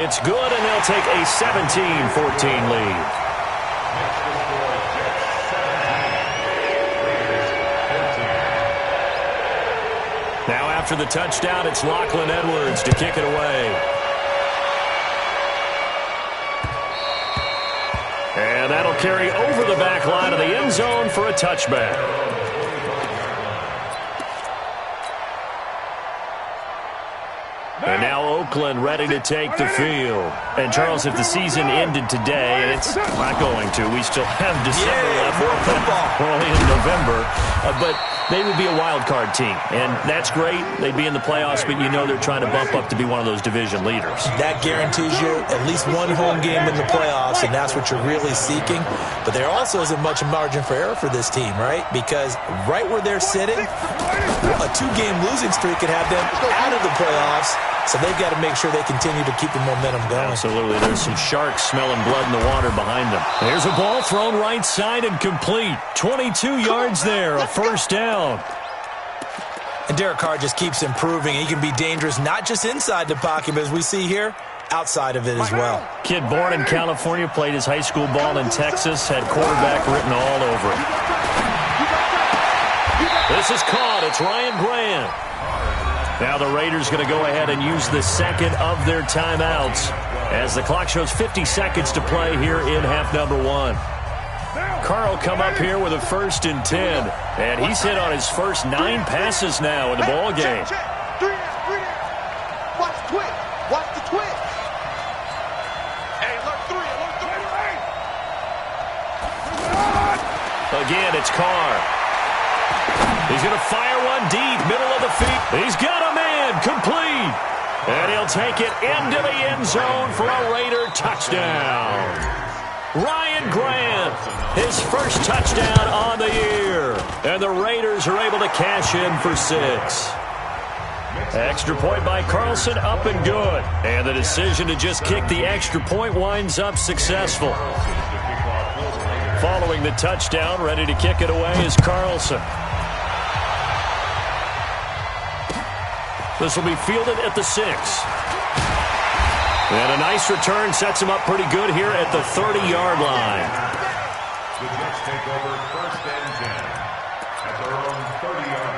It's good, and they'll take a 17-14 lead. Now after the touchdown, it's Lachlan Edwards to kick it away. And that'll carry over the back line of the end zone for a touchback. And now Oakland ready to take the field. And, Charles, if the season ended today, and it's not going to, we still have December left. More football. We're only in November. But they would be a wild card team. And that's great. They'd be in the playoffs, but you know they're trying to bump up to be one of those division leaders. That guarantees you at least one home game in the playoffs, and that's what you're really seeking. But there also isn't much margin for error for this team, right? Because right where they're sitting, a 2-game losing streak could have them out of the playoffs. So they've got to make sure they continue to keep the momentum going. Absolutely. There's some sharks smelling blood in the water behind them. There's a ball thrown right side and complete. 22 yards there, a first down. And Derek Carr just keeps improving. He can be dangerous not just inside the pocket, but as we see here, outside of it as well. Kid born in California, played his high school ball in Texas, had quarterback written all over it. This is caught. It's Ryan Grant. Now the Raiders going to go ahead and use the second of their timeouts as the clock shows 50 seconds to play here in half number 1. Carr will come up here with a 1st and 10, and he's hit on his first 9 passes now in the ball game. Watch the twitch. Watch the twitch. Hey, alert 3. Again, it's Carr. He's going to fire one deep, middle of the field. He's got a man, complete. And he'll take it into the end zone for a Raider touchdown. Ryan Grant, his first touchdown on the year. And the Raiders are able to cash in for 6. Extra point by Carlson, up and good. And the decision to just kick the extra point winds up successful. Following the touchdown, ready to kick it away is Carlson. This will be fielded at the 6. And a nice return sets him up pretty good here at the 30-yard line. The Jets take over 1st and 10 at their own 30-yard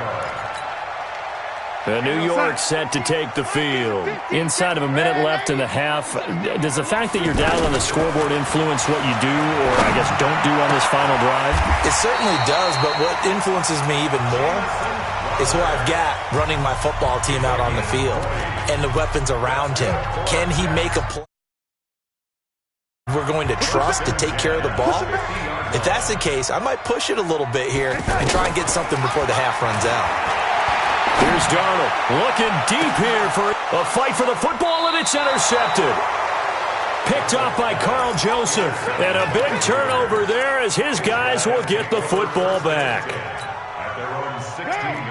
line. New York set to take the field. Inside of a minute left in the half, does the fact that you're down on the scoreboard influence what you do, or I guess don't do on this final drive? It certainly does, but what influences me even more is who I've got running my football team out on the field and the weapons around him. Can he make a play we're going to trust to take care of the ball? If that's the case, I might push it a little bit here and try and get something before the half runs out. Here's Darnold looking deep here for a fight for the football, and it's intercepted. Picked off by Carl Joseph. And a big turnover there as his guys will get the football back.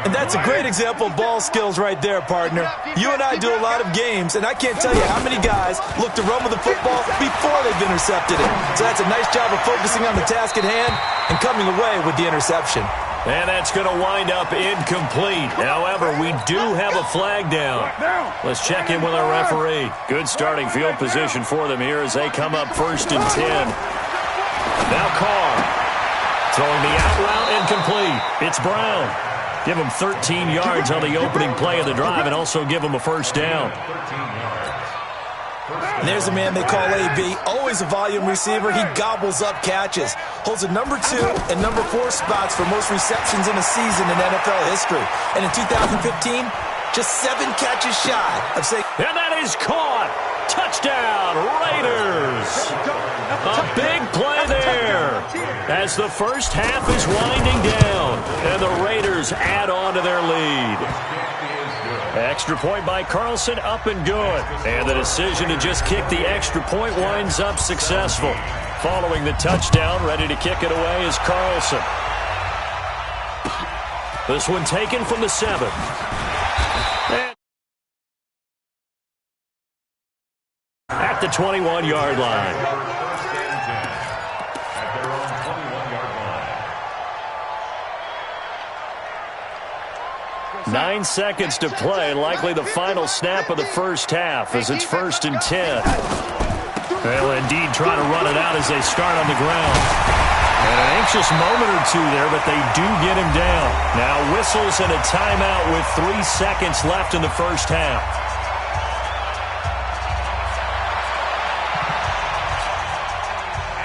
And that's a great example of ball skills right there, partner. You and I do a lot of games, and I can't tell you how many guys look to run with the football before they've intercepted it. So that's a nice job of focusing on the task at hand and coming away with the interception. And that's going to wind up incomplete. However, we do have a flag down. Let's check in with our referee. Good starting field position for them here as they come up 1st and 10. Now Carr throwing the out route incomplete. It's Brown. Give him 13 yards on the opening play of the drive and also give him a first down. And there's a man they call AB, always a volume receiver. He gobbles up catches, holds a number 2 and number 4 spots for most receptions in a season in NFL history. And in 2015, just 7 catches shy of saying. And that is caught. Touchdown, Raiders. A big play there as the first half is winding down and the Raiders add on to their lead. Extra point by Carlson, up and good. And the decision to just kick the extra point winds up successful. Following the touchdown, ready to kick it away is Carlson. This one taken from the 7. At the 21-yard line. 9 seconds to play, likely the final snap of the first half as it's 1st and 10. They'll indeed try to run it out as they start on the ground. And an anxious moment or two there, but they do get him down. Now whistles and a timeout with 3 seconds left in the first half.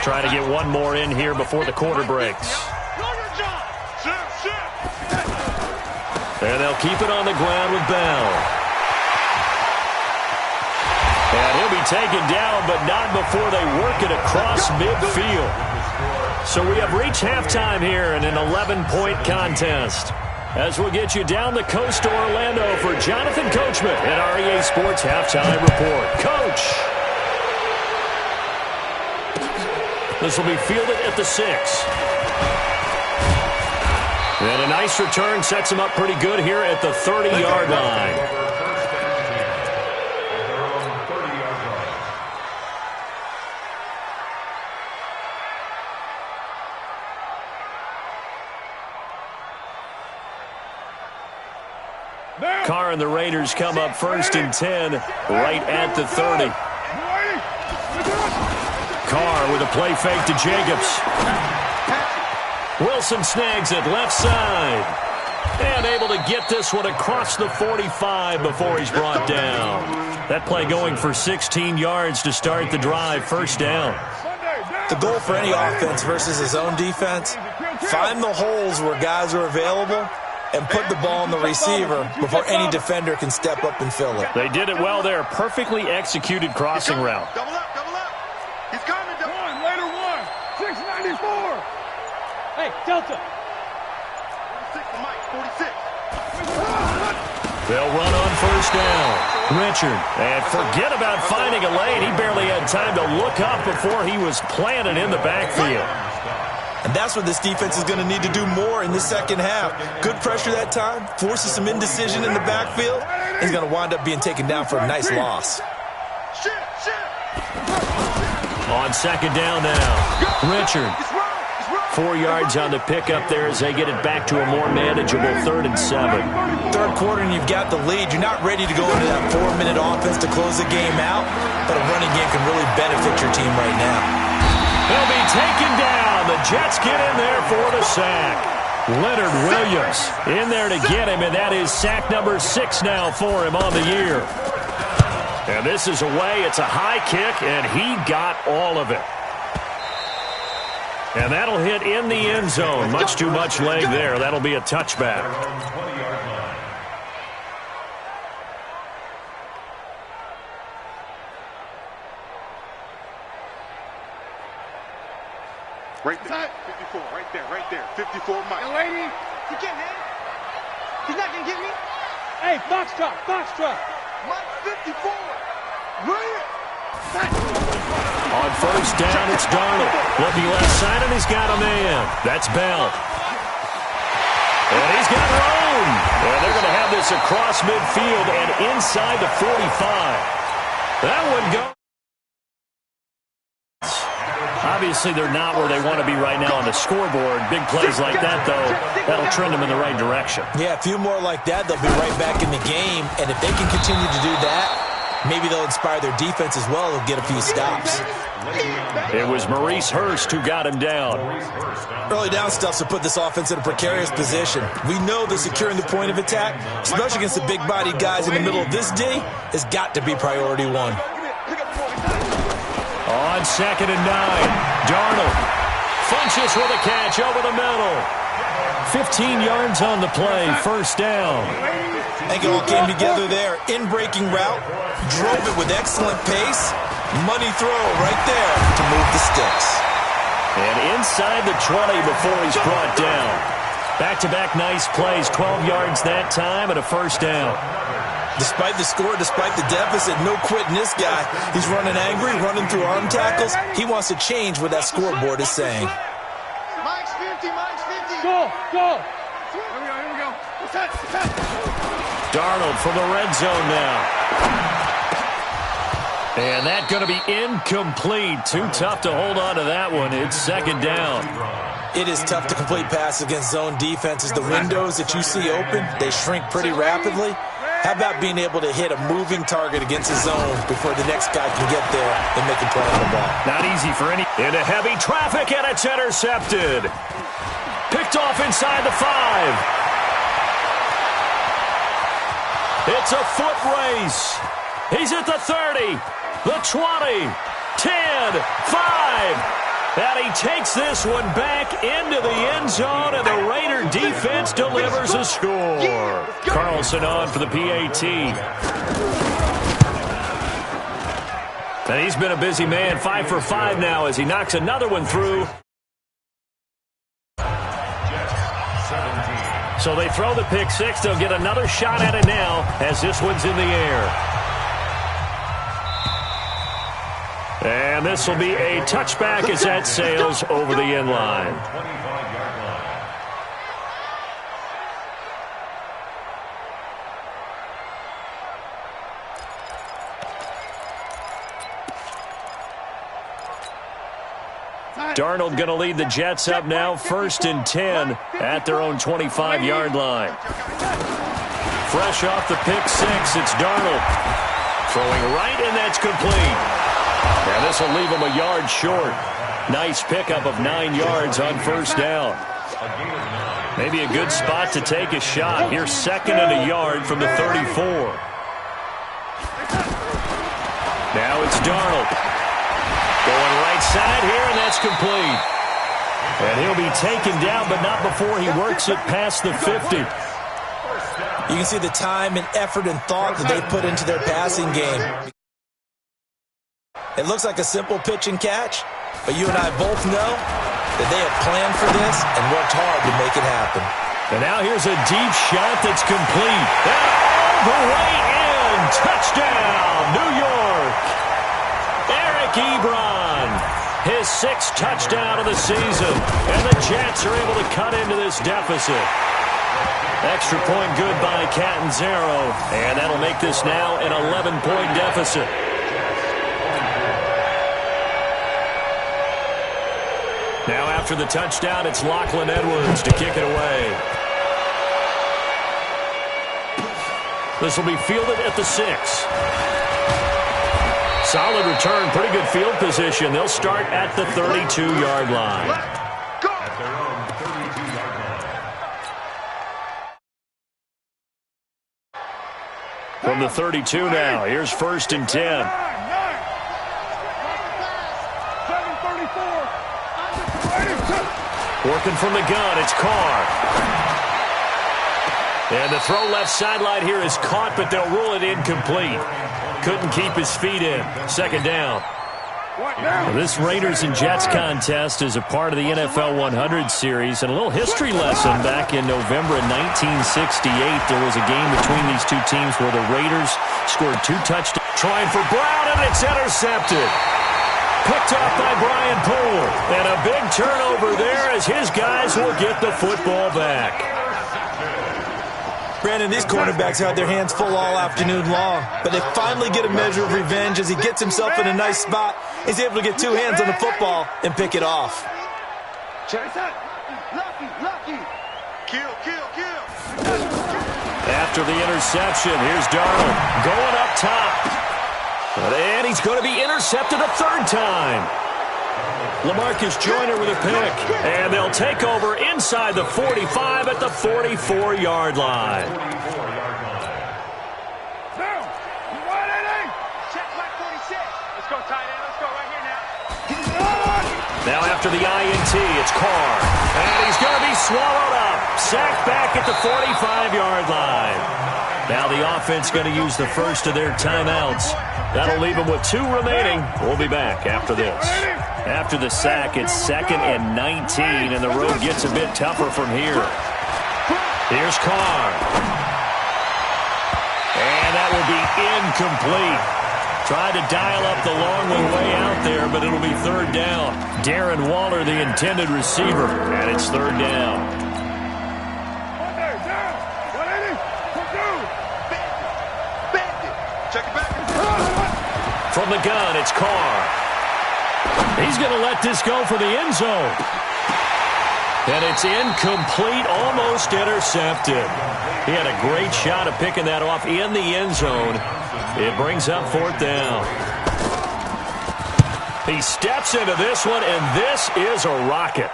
Try to get one more in here before the quarter breaks. And they'll keep it on the ground with Bell. And he'll be taken down, but not before they work it across midfield. So we have reached halftime here in an 11-point contest. As we'll get you down the coast to Orlando for Jonathan Coachman at our EA Sports Halftime Report. Coach! This will be fielded at the 6. And a nice return sets him up pretty good here at the 30-yard line. Carr and the Raiders come up 1st and 10 right at the 30. Carr with a play fake to Jacobs. Wilson snags it left side. And able to get this one across the 45 before he's brought down. That play going for 16 yards to start the drive, 1st down. The goal for any offense versus his own defense, find the holes where guys are available and put the ball on the receiver before any defender can step up and fill it. They did it well there. Perfectly executed crossing route. Double up, double up. He's coming. One, later one. 694. Hey, Delta. 46 to Mike, 46. They'll run on 1st down. Richard. And forget about finding a lane. He barely had time to look up before he was planted in the backfield. And that's what this defense is going to need to do more in the second half. Good pressure that time, forces some indecision in the backfield. He's going to wind up being taken down for a nice loss. On 2nd down now. Richard. 4 yards on the pickup there as they get it back to a more manageable 3rd and 7. Third quarter and you've got the lead. You're not ready to go into that 4-minute offense to close the game out, but a running game can really benefit your team right now. He'll be taken down. The Jets get in there for the sack. Leonard Williams in there to get him, and that is sack number 6 now for him on the year. And this is away. It's a high kick, and he got all of it. And that'll hit in the end zone. Much too much leg there. That'll be a touchback. Right there. 54, right there. 54, Mike. Hey, lady. You can't hit. He's not going to get me. Hey, box truck. Mike, 54. Right. On 1st down, it's Darnold. Looking left side, and he's got a man. That's Bell. And he's got room. And they're going to have this across midfield and inside the 45. That one goes. Obviously, they're not where they want to be right now on the scoreboard. Big plays like that, though, that'll trend them in the right direction. Yeah, a few more like that, they'll be right back in the game. And if they can continue to do that, maybe they'll inspire their defense as well. They'll get a few stops. It was Maurice Hurst who got him down. Early down stuff to put this offense in a precarious position. We know that securing the point of attack, especially against the big-bodied guys in the middle of this D, has got to be priority 1. On 2nd and 9, Darnold Funches with a catch over the middle. 15 yards on the play, 1st down. I think it all came together there. In-breaking route, drove it with excellent pace. Money throw right there to move the sticks. And inside the 20 before he's brought down. Back-to-back nice plays, 12 yards that time and a 1st down. Despite the score, despite the deficit, no quitting this guy. He's running angry, running through arm tackles. He wants to change what that scoreboard is saying. Mike's 50, Mike's 50. Go. Here we go. What's that? Darnold from the red zone now. And that's going to be incomplete. Too tough to hold on to that one. It's 2nd down. It is tough to complete passes against zone defenses. The windows that you see open, they shrink pretty rapidly. How about being able to hit a moving target against the zone before the next guy can get there and make a play on the ball? Not easy for any. Into heavy traffic, and it's intercepted. Picked off inside the 5. It's a foot race. He's at the 30, the 20, 10, 5. And he takes this one back into the end zone, and the Raider defense delivers a score. Carlson on for the PAT. And he's been a busy man, 5 for 5 now as he knocks another one through. So they throw the pick six. They'll get another shot at it now as this one's in the air. And this will be a touchback as that sails over the end line. Darnold going to lead the Jets up now, 1st and 10 at their own 25-yard line. Fresh off the pick six, it's Darnold. Throwing right, and that's complete. And this will leave him a yard short. Nice pickup of 9 yards on 1st down. Maybe a good spot to take a shot. Here's 2nd and a yard from the 34. Now it's Darnold. Going right side here, and that's complete. And he'll be taken down, but not before he works it past the 50. You can see the time and effort and thought that they put into their passing game. It looks like a simple pitch and catch, but you and I both know that they have planned for this and worked hard to make it happen. And now here's a deep shot that's complete. And all the way in. Touchdown, New York. Eric Ebron, his 6th touchdown of the season. And the Jets are able to cut into this deficit. Extra point good by Catanzaro. And that'll make this now an 11-point deficit. Now after the touchdown, it's Lachlan Edwards to kick it away. This will be fielded at the 6. Solid return, pretty good field position. They'll start at the 32-yard line. At their own 32-yard line. From the 32 now, here's 1st and 10. Working from the gun, it's Carr. And the throw left sideline here is caught, but they'll rule it incomplete. Couldn't keep his feet in. 2nd down. This Raiders and Jets contest is a part of the NFL 100 series. And a little history lesson back in November of 1968. There was a game between these two teams where the Raiders scored 2 touchdowns. Trying for Brown, and it's intercepted. Picked off by Brian Poole. And a big turnover there as his guys will get the football back. Brandon, these cornerbacks had their hands full all afternoon long, but they finally get a measure of revenge as he gets himself in a nice spot. He's able to get 2 hands on the football and pick it off. After the interception, here's Darnold going up top. And he's going to be intercepted a 3rd time. LaMarcus Joyner with a pick. And they'll take over inside the 45 at the 44-yard line. Now after the INT, it's Carr. And he's going to be swallowed up. Sacked back at the 45-yard line. Now the offense going to use the first of their timeouts. That'll leave them with 2 remaining. We'll be back after this. After the sack, it's 2nd and 19, and the road gets a bit tougher from here. Here's Carr. And that will be incomplete. Tried to dial up the long one way out there, but it'll be 3rd down. Darren Waller, the intended receiver, and it's 3rd down. From the gun, it's Carr. He's going to let this go for the end zone. And it's incomplete, almost intercepted. He had a great shot at picking that off in the end zone. It brings up 4th down. He steps into this one, and this is a rocket.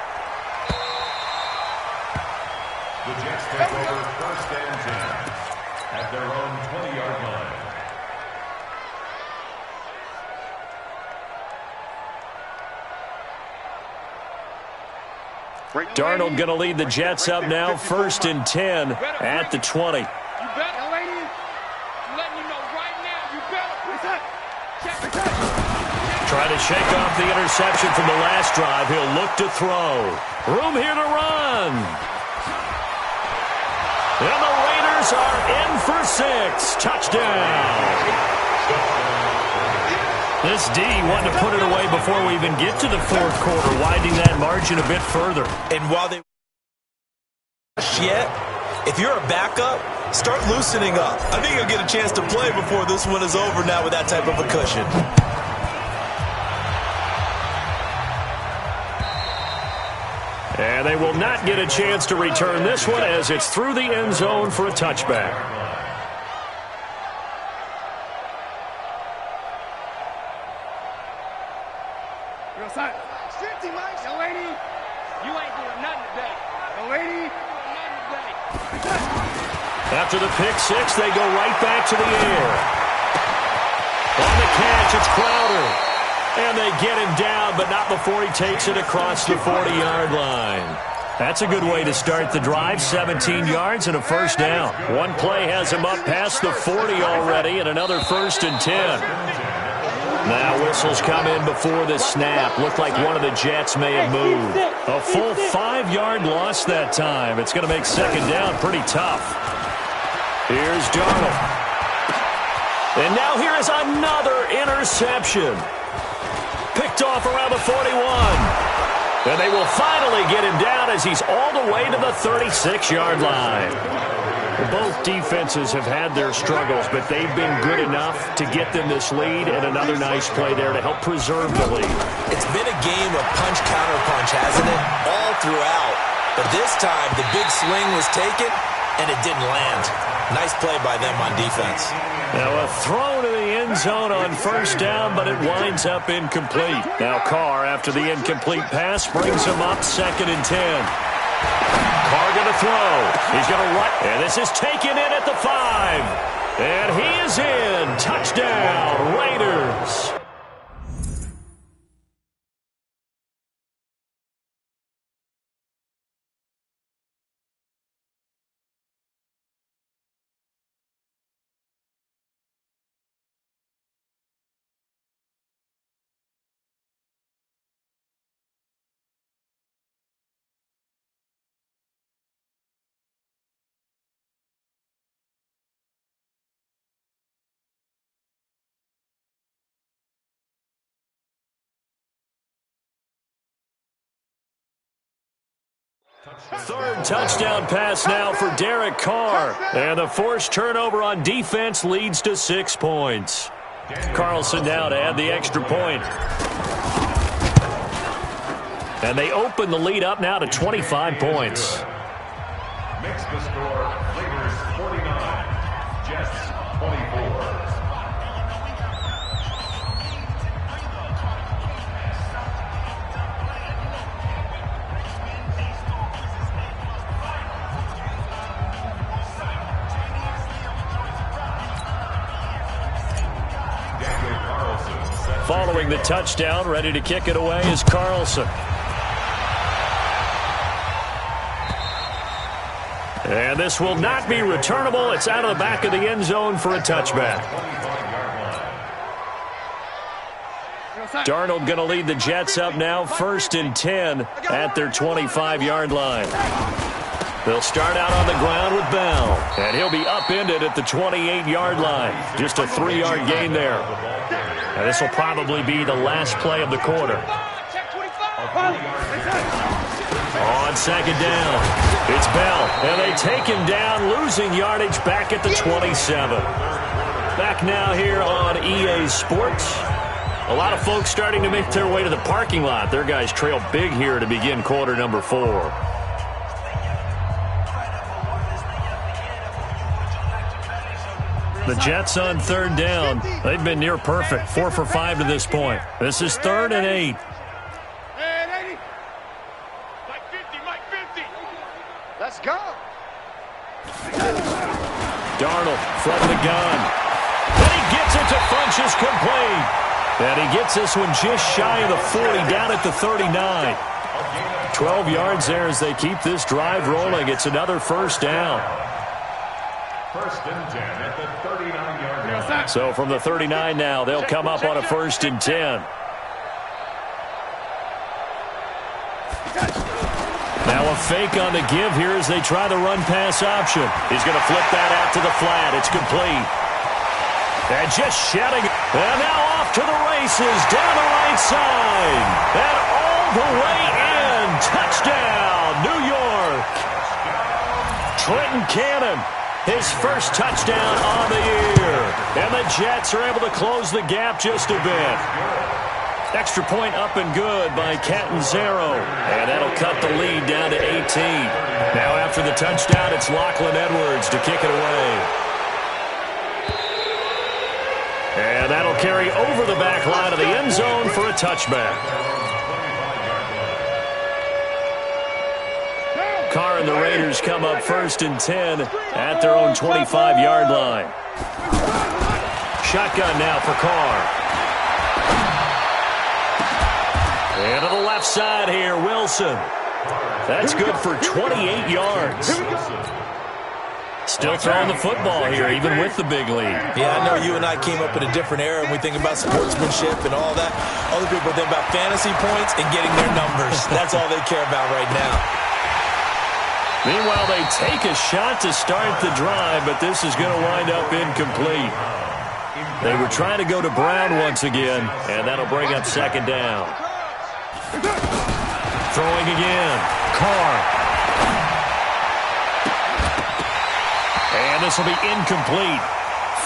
The Jets take over 1st and 10 at their own 20-yard line. Darnold going to lead the Jets up now, 1st and 10 at the 20. You better, lady. I'm letting you know right now. You better. Trying to shake off the interception from the last drive. He'll look to throw. Room here to run. And the Raiders are in for 6. Touchdown. This D wanted to put it away before we even get to the 4th quarter, widening that margin a bit further. And while they yet, if you're a backup, start loosening up. I think you'll get a chance to play before this one is over now with that type of a cushion. And they will not get a chance to return this one as it's through the end zone for a touchback. After the pick 6, they go right back to the air. On the catch, it's Crowder. And they get him down, but not before he takes it across the 40-yard line. That's a good way to start the drive. 17 yards and a 1st down. One play has him up past the 40 already, and another 1st and 10. Now whistles come in before the snap. Looked like one of the Jets may have moved. A full 5-yard loss that time. It's going to make 2nd down pretty tough. Here's Darnold. And now here is another interception. Picked off around the 41. And they will finally get him down as he's all the way to the 36-yard line. Both defenses have had their struggles, but they've been good enough to get them this lead, and another nice play there to help preserve the lead. It's been a game of punch-counter-punch, hasn't it? All throughout. But this time, the big swing was taken, and it didn't land. Nice play by them on defense. Now a throw to the end zone on 1st down, but it winds up incomplete. Now Carr, after the incomplete pass, brings him up 2nd and 10. Carr going to throw. He's going to run. And this is taken in at the 5. And he is in. Touchdown, Raiders. Third touchdown pass now for Derek Carr. And the forced turnover on defense leads to 6 points. Carlson now to add the extra point. And they open the lead up now to 25 points. Makes the score Raiders 49, Jets 24. Following the touchdown, ready to kick it away is Carlson. And this will not be returnable. It's out of the back of the end zone for a touchback. Darnold going to lead the Jets up now, 1st and 10 at their 25-yard line. They'll start out on the ground with Bell, and he'll be upended at the 28-yard line. Just a 3-yard gain there. And this will probably be the last play of the quarter. On 2nd down, it's Bell, and they take him down, losing yardage back at the 27. Back now here on EA Sports. A lot of folks starting to make their way to the parking lot. Their guys trail big here to begin quarter number 4. The Jets on third down. They've been near perfect, 4 for 5 to this point. This is 3rd and 8. Hey, 80. Mike 50, Mike 50. Let's go. Darnold from the gun. And he gets it to Funchess complete. And he gets this one just shy of the 40, down at the 39. 12 yards there as they keep this drive rolling. It's another first down. 1st and 10 at the 39-yard line. So from the 39 now, they'll come up on a 1st and 10. Now a fake on the give here as they try the run-pass option. He's going to flip that out to the flat. It's complete. And just shedding. And now off to the races down the right side. And all the way in. Touchdown, New York. Trenton Cannon, his first touchdown on the year. And the Jets are able to close the gap just a bit. Extra point up and good by Catanzaro. And that'll cut the lead down to 18. Now after the touchdown, it's Lachlan Edwards to kick it away. And that'll carry over the back line of the end zone for a touchback. Carr and the Raiders come up 1st and 10 at their own 25-yard line. Shotgun now for Carr. And to the left side here, Wilson. That's good for 28 yards. Still throwing the football here, even with the big lead. Yeah, I know you and I came up in a different era, and we think about sportsmanship and all that. Other people think about fantasy points and getting their numbers. That's all they care about right now. Meanwhile, they take a shot to start the drive, but this is going to wind up incomplete. They were trying to go to Brown once again, and that'll bring up 2nd down. Throwing again. Carr. And this will be incomplete.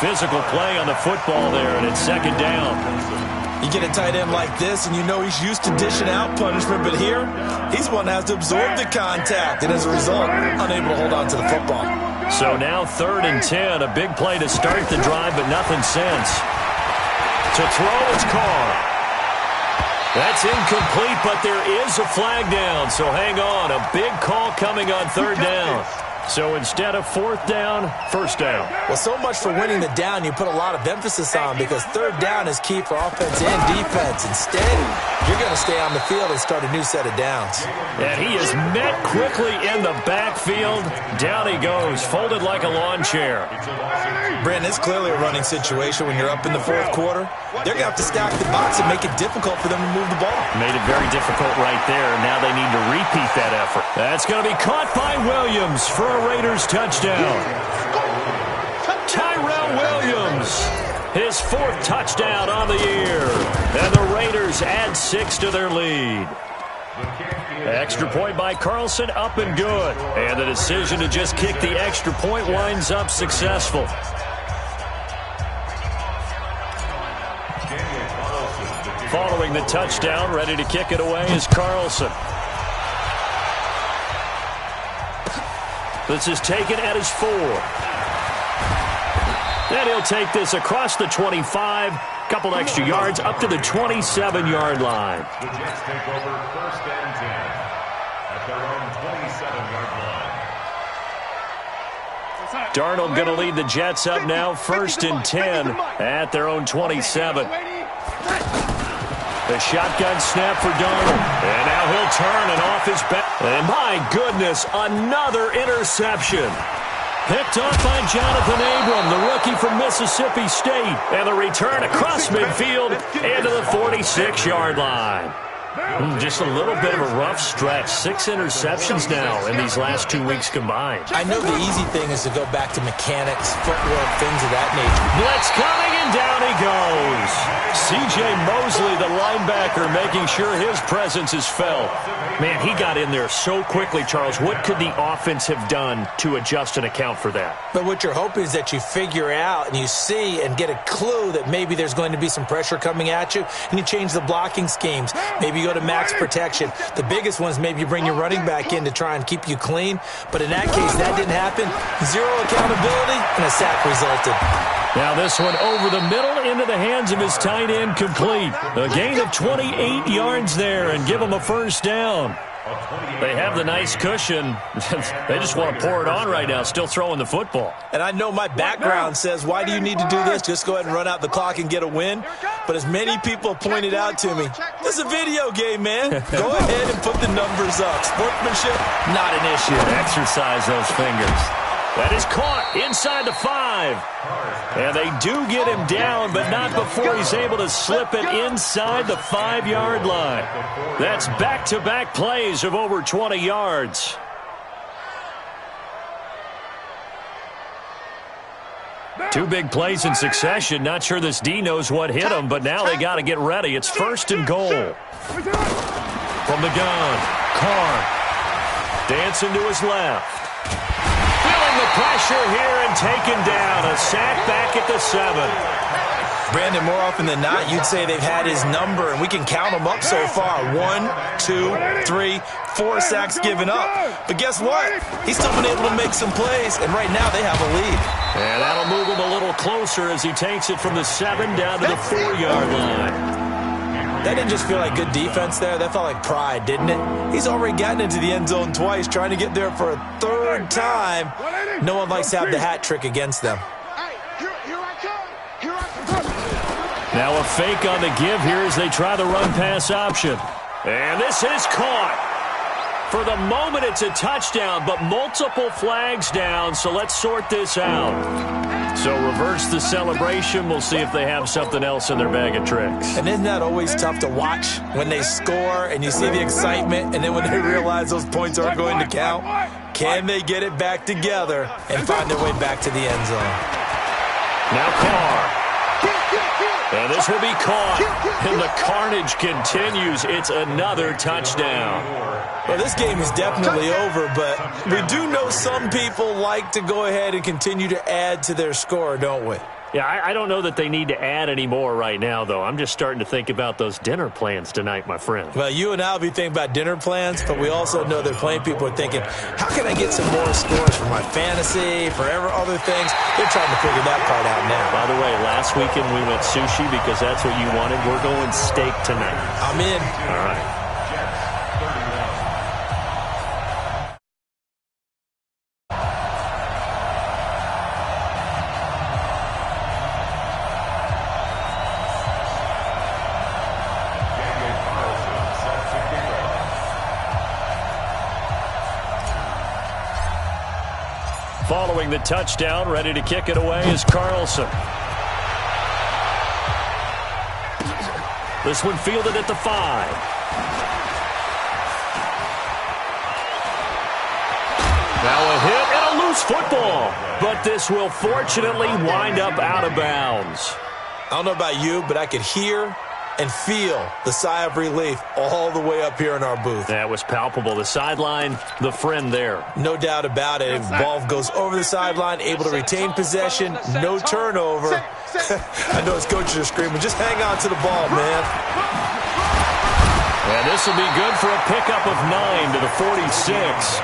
Physical play on the football there, and it's 2nd down. You get a tight end like this, and you know he's used to dishing out punishment, but here, he's the one that has to absorb the contact, and as a result, unable to hold on to the football. So now 3rd and 10, a big play to start the drive, but nothing since. To throw, it's Carr. That's incomplete, but there is a flag down, so hang on. A big call coming on 3rd down. So instead of 4th down, 1st down. Well, so much for winning the down you put a lot of emphasis on, because 3rd down is key for offense and defense. Instead, you're going to stay on the field and start a new set of downs. And he is met quickly in the backfield. Down he goes, folded like a lawn chair. Brandon, it's clearly a running situation when you're up in the 4th quarter. They're going to have to stack the box and make it difficult for them to move the ball. Made it very difficult right there. Now they need to repeat that effort. That's going to be caught by Williams for a Raiders touchdown. Tyrell Williams, his 4th touchdown on the year. And the Raiders add 6 to their lead. Extra point by Carlson, up and good. And the decision to just kick the extra point winds up successful. Following the touchdown, ready to kick it away is Carlson. This is taken at his 4. And he'll take this across the 25. Couple extra yards up to the 27-yard line. The Jets take over 1st and 10 at their own 27-yard line. Darnold going to lead the Jets up now 1st and 10 at their own 27. The shotgun snap for Darnold. And now he'll turn and off his back. And my goodness, another interception. Picked off by Jonathan Abram, the rookie from Mississippi State. And the return across midfield into the 46-yard line. Just a little bit of a rough stretch. 6 interceptions now in these last 2 weeks combined. I know the easy thing is to go back to mechanics, footwork, things of that nature. Blitz coming, and down he goes. C.J. Mosley, the linebacker, making sure his presence is felt. Man, he got in there so quickly, Charles. What could the offense have done to adjust and account for that? But what you're hoping is that you figure out and you see and get a clue that maybe there's going to be some pressure coming at you, and you change the blocking schemes. Maybe you go to max protection. The biggest one is maybe you bring your running back in to try and keep you clean. But in that case, that didn't happen. 0 accountability, and a sack resulted. Now this one over the middle into the hands of his tight end, complete. A gain of 28 yards there and give him a first down. They have the nice cushion. They just want to pour it on right now, still throwing the football. And I know my background says, why do you need to do this? Just go ahead and run out the clock and get a win. But as many people pointed out to me, this is a video game, man. Go ahead and put the numbers up. Sportsmanship, not an issue. Exercise those fingers. That is caught inside the 5. And they do get him down, but not before he's able to slip it inside the 5-yard line. That's back-to-back plays of over 20 yards. Two big plays in succession. Not sure this D knows what hit him, but now they got to get ready. It's 1st and goal. From the gun, Carr dancing to his left. Feeling the pressure here and taken down. A sack back at the 7. Brandon, more often than not, you'd say they've had his number, and we can count them up so far. 1, 2, 3, 4 sacks given up. But guess what? He's still been able to make some plays, and right now they have a lead. And that'll move him a little closer as he takes it from the 7 down to the 4-yard line. That didn't just feel like good defense there. That felt like pride, didn't it? He's already gotten into the end zone twice, trying to get there for a 3rd time. No one likes to have the hat trick against them. Now a fake on the give here as they try the run-pass option. And this is caught. For the moment, it's a touchdown, but multiple flags down, so let's sort this out. So reverse the celebration. We'll see if they have something else in their bag of tricks. And isn't that always tough to watch when they score and you see the excitement, and then when they realize those points aren't going to count? Can they get it back together and find their way back to the end zone? Now Carr. And this will be caught. And the carnage continues. It's another touchdown. Well, this game is definitely over, but we do know some people like to go ahead and continue to add to their score, don't we? Yeah, I don't know that they need to add any more right now, though. I'm just starting to think about those dinner plans tonight, my friend. Well, you and I will be thinking about dinner plans, but we also know that plenty of people are thinking, how can I get some more scores for my fantasy, for other things? They're trying to figure that part out now. By the way, last weekend we went sushi because that's what you wanted. We're going steak tonight. I'm in. All right. Following the touchdown, ready to kick it away is Carlson. This one fielded at the 5. Now a hit and a loose football. But this will fortunately wind up out of bounds. I don't know about you, but I could hear and feel the sigh of relief all the way up here in our booth. That was palpable. The sideline, the friend there. No doubt about it. Ball goes over the sideline, able to retain possession, no turnover. I know his coaches are screaming, just hang on to the ball, man. And this will be good for a pickup of 9 to the 46.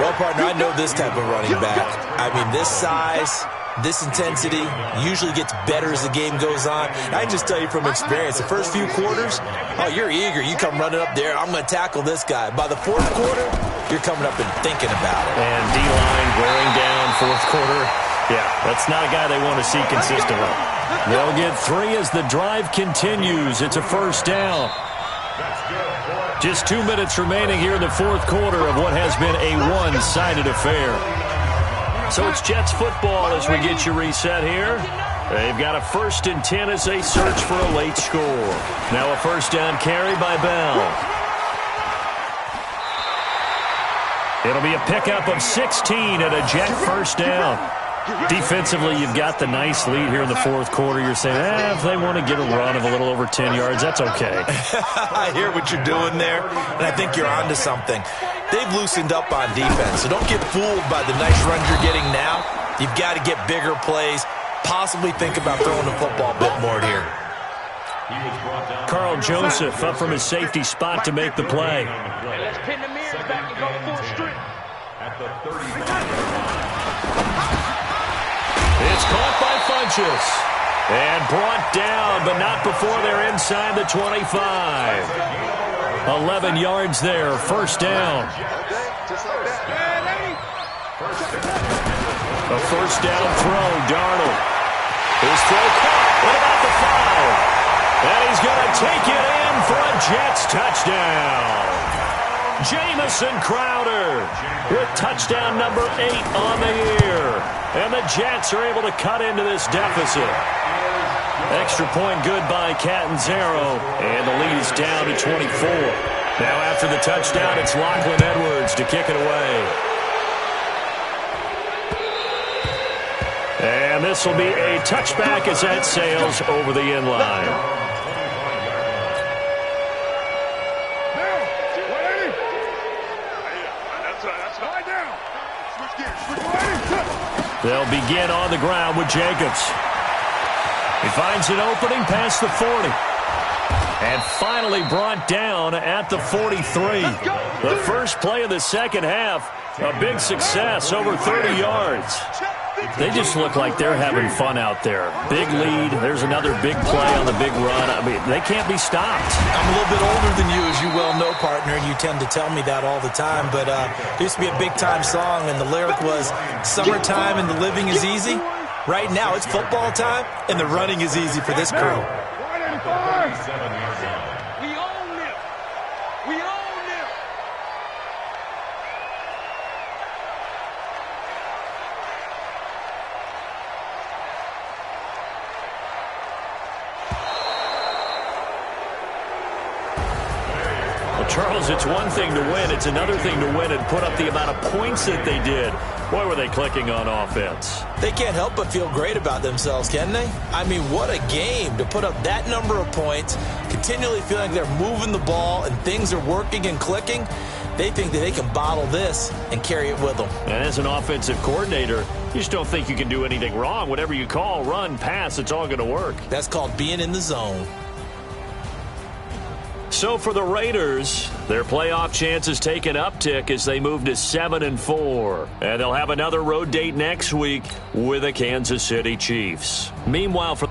Well, partner, I know this type of running back. I mean, this size, this intensity usually gets better as the game goes on. I can just tell you from experience, the first few quarters, oh, you're eager. You come running up there, I'm going to tackle this guy. By the 4th quarter, you're coming up and thinking about it. And D-line wearing down 4th quarter. Yeah, that's not a guy they want to see consistently. They'll get 3 as the drive continues. It's a first down. Just 2 minutes remaining here in the 4th quarter of what has been a one-sided affair. So it's Jets football as we get you reset here. They've got a 1st and 10 as they search for a late score. Now a first down carry by Bell. It'll be a pickup of 16 and a Jet first down. Defensively, you've got the nice lead here in the 4th quarter. You're saying, if they want to get a run of a little over 10 yards, that's okay. I hear what you're doing there, and I think you're onto something. They've loosened up on defense, so don't get fooled by the nice runs you're getting now. You've got to get bigger plays, possibly think about throwing the football a bit more here. Carl Joseph up from his safety spot to make the play. Let's pin the mirrors back and go full strip. At the 30-yard line. It's caught by Funchess. And brought down, but not before they're inside the 25. 11 yards there, first down. A first down throw, Darnold. His throw caught. What about the 5? And he's going to take it in for a Jets touchdown. Jamison Crowder with touchdown number 8 on the year. And the Jets are able to cut into this deficit. Extra point good by Catanzaro. And the lead is down to 24. Now after the touchdown, it's Lachlan Edwards to kick it away. And this will be a touchback as that sails over the end line. They'll begin on the ground with Jacobs. He finds an opening past the 40. And finally brought down at the 43. The first play of the second half, a big success, over 30 yards. They just look like they're having fun out there. Big lead. There's another big play on the big run. I mean, they can't be stopped. I'm a little bit older than you, as you well know, partner, and you tend to tell me that all the time. But there used to be a big-time song, and the lyric was, "Summertime and the living is easy." Right now, it's football time, and the running is easy for this crew. We own them. We own them. Well, Charles, it's one thing to win. It's another thing to win and put up the amount of points that they did. Boy, were they clicking on offense. They can't help but feel great about themselves, can they? I mean, what a game to put up that number of points, continually feeling like they're moving the ball and things are working and clicking. They think that they can bottle this and carry it with them. And as an offensive coordinator, you just don't think you can do anything wrong. Whatever you call, run, pass, it's all going to work. That's called being in the zone. So for the Raiders, their playoff chances take an uptick as they move to 7-4. And they'll have another road date next week with the Kansas City Chiefs. Meanwhile, for